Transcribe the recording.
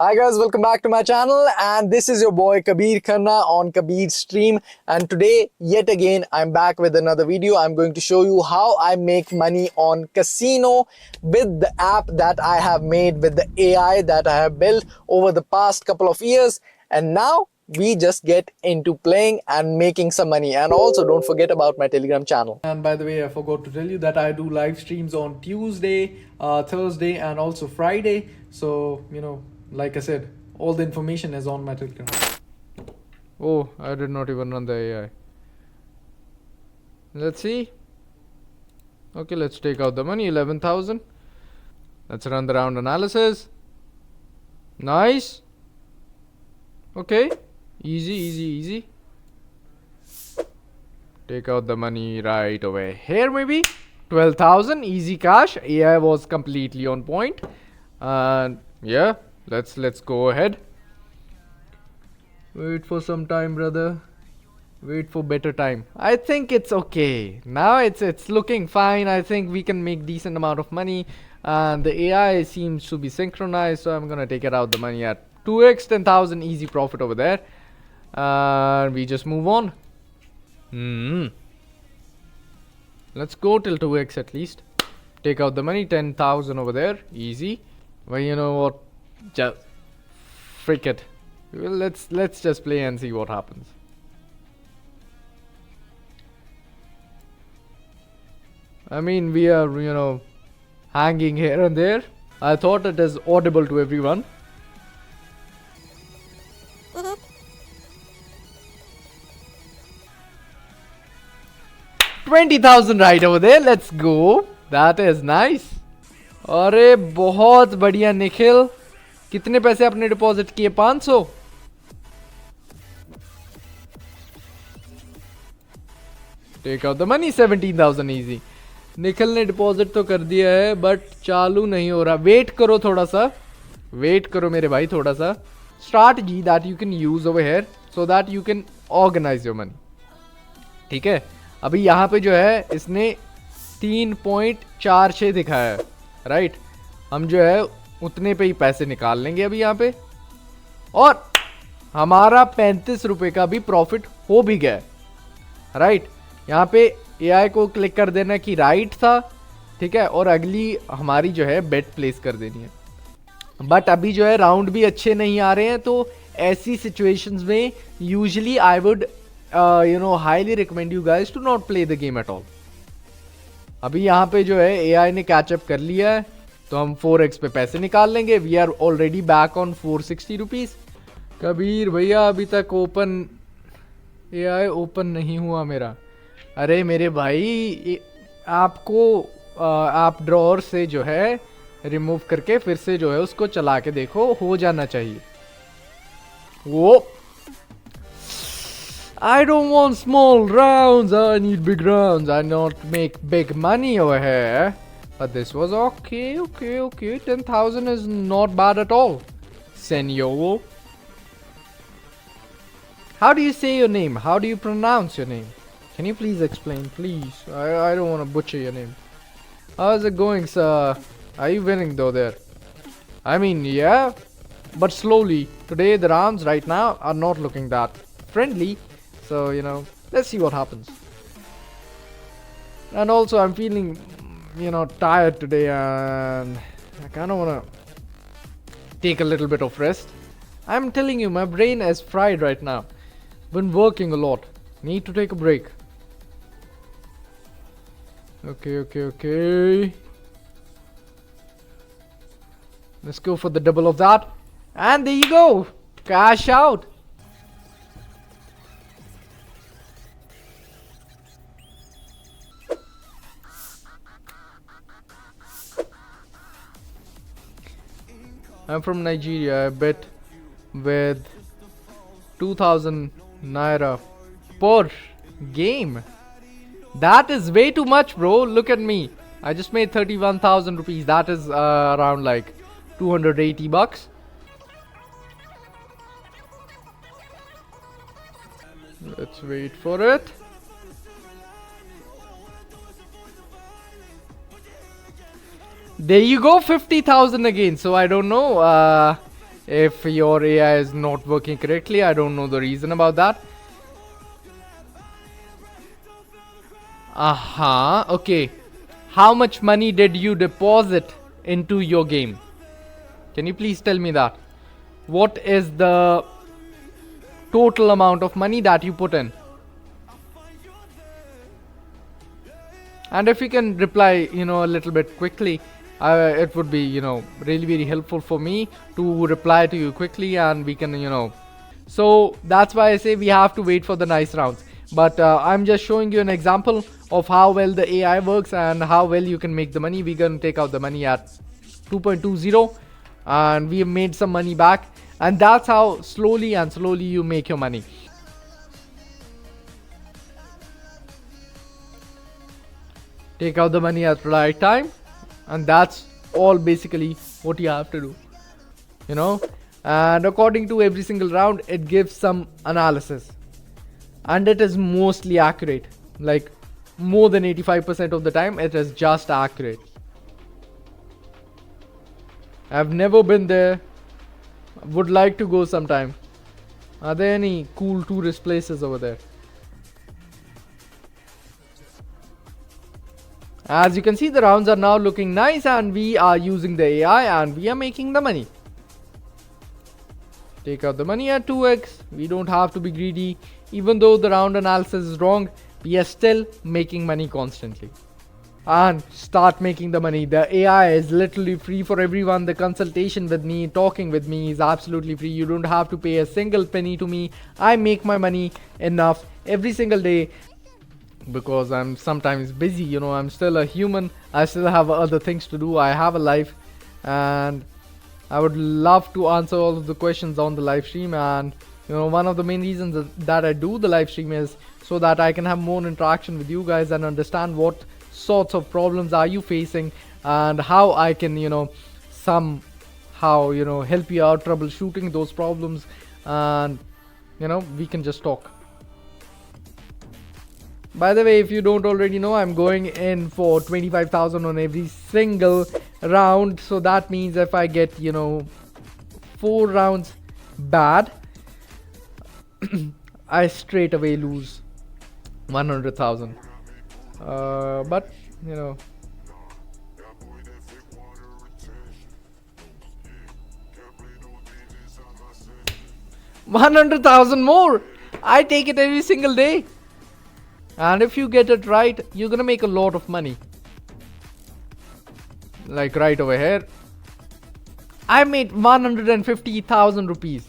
Hi guys, welcome back to my channel, and this is your boy Kabir Karna on Kabir Stream. And today, yet again, I'm back with another video. I'm going to show you how I make money on casino with the app that I have made, with the AI that I have built over the past couple of years. And now we just get into playing and making some money. And also don't forget about my Telegram channel. And by the way, I forgot to tell you that I do live streams on Tuesday, Thursday, and also Friday. So, like I said, all the information is on my Telegram. Oh, I did not even run the AI. Let's see. Okay, let's take out the money, 11,000. Let's run the round analysis. Nice. Okay, easy. Take out the money right over here maybe. 12,000, easy cash. AI was completely on point. And yeah. Let's go ahead. Wait for some time, brother. Wait for better time. I think it's okay. Now it's looking fine. I think we can make decent amount of money. And the AI seems to be synchronized, so I'm gonna take it out the money at 2x, 10,000, easy profit over there. And we just move on. Let's go till 2x at least. Take out the money, 10,000 over there, easy. Well, you know what? Just freak it. Well, let's just play and see what happens. I mean, we are hanging here and there. I thought it is audible to everyone. $20,000 right over there. Let's go. That is nice. अरे बहुत बढ़िया निखिल. कितने पैसे आपने deposit किए? 500. Take out the money, 17,000 easy. Nikhil ने deposit तो कर दिया है बट चालू नहीं हो रहा. वेट करो थोड़ा सा, वेट करो मेरे भाई थोड़ा सा. Strategy that you can use over here so that you can organise your money. ठीक है, अभी यहाँ पे जो है इसने 3.46 दिखाया है, राइट. हम जो है उतने पे ही पैसे निकाल लेंगे अभी यहाँ पे, और हमारा 35 रुपए का भी प्रॉफिट हो भी गया, राइट. यहाँ पे एआई को क्लिक कर देना कि राइट था, ठीक है, और अगली हमारी जो है बेट प्लेस कर देनी है. बट अभी जो है राउंड भी अच्छे नहीं आ रहे हैं, तो ऐसी सिचुएशंस में usually I would highly recommend you guys to not play the game at all. अभी यहाँ पे जो है एआई ने कैचअप कर लिया है, तो हम 4x पे पैसे निकाल लेंगे. We are already back on 460 rupees. Kabir भैया अभी तक ओपन एआई ओपन नहीं हुआ मेरा. अरे मेरे भाई, आपको आप ड्रॉअर से जो है रिमूव करके फिर से जो है उसको चला के देखो, हो जाना चाहिए वो. I don't want small rounds, I need big rounds. I not make big money over here. But this was okay. 10,000 is not bad at all. Senor. How do you say your name? How do you pronounce your name? Can you please explain, please? I don't want to butcher your name. How's it going, sir? Are you winning though there? I mean, yeah, but slowly. Today the rounds right now are not looking that friendly. So, let's see what happens. And also I'm feeling, tired today, and I kind of want to take a little bit of rest. I'm telling you, my brain is fried right now. Been working a lot. Need to take a break. Okay. Let's go for the double of that. And there you go. Cash out. I'm from Nigeria. I bet with 2,000 naira per game. That is way too much, bro. Look at me. I just made 31,000 rupees. That is around like 280 bucks. Let's wait for it. There you go, 50,000 again. So I don't know. if your AI is not working correctly. I don't know the reason about that. Okay. How much money did you deposit into your game? Can you please tell me that? What is the total amount of money that you put in? And if you can reply, a little bit quickly, it would be, really very helpful for me to reply to you quickly, and we can, So that's why I say we have to wait for the nice rounds. But I'm just showing you an example of how well the AI works and how well you can make the money. We're going to take out the money at 2.20, and we have made some money back. And that's how slowly you make your money. Take out the money at the right time, and that's all basically what you have to do, and according to every single round it gives some analysis, and it is mostly accurate. Like more than 85% of the time it is just accurate. I've never been there, would like to go sometime. Are there any cool tourist places over there? As you can see, the rounds are now looking nice, and we are using the AI and we are making the money. Take out the money at 2x. We don't have to be greedy. Even though the round analysis is wrong, we are still making money constantly. And start making the money. The AI is literally free for everyone. The consultation with me, talking with me is absolutely free. You don't have to pay a single penny to me. I make my money enough every single day, because I'm sometimes busy, I'm still a human. I still have other things to do. I have a life, and I would love to answer all of the questions on the live stream. And one of the main reasons that I do the live stream is so that I can have more interaction with you guys and understand what sorts of problems are you facing, and how I can somehow help you out troubleshooting those problems, and we can just talk. By the way, if you don't already know, I'm going in for 25,000 on every single round. So that means if I get, 4 rounds bad, I straight away lose 100,000. But, 100,000 more. I take it every single day. And if you get it right, you're gonna make a lot of money. Like right over here, I made 150,000 rupees.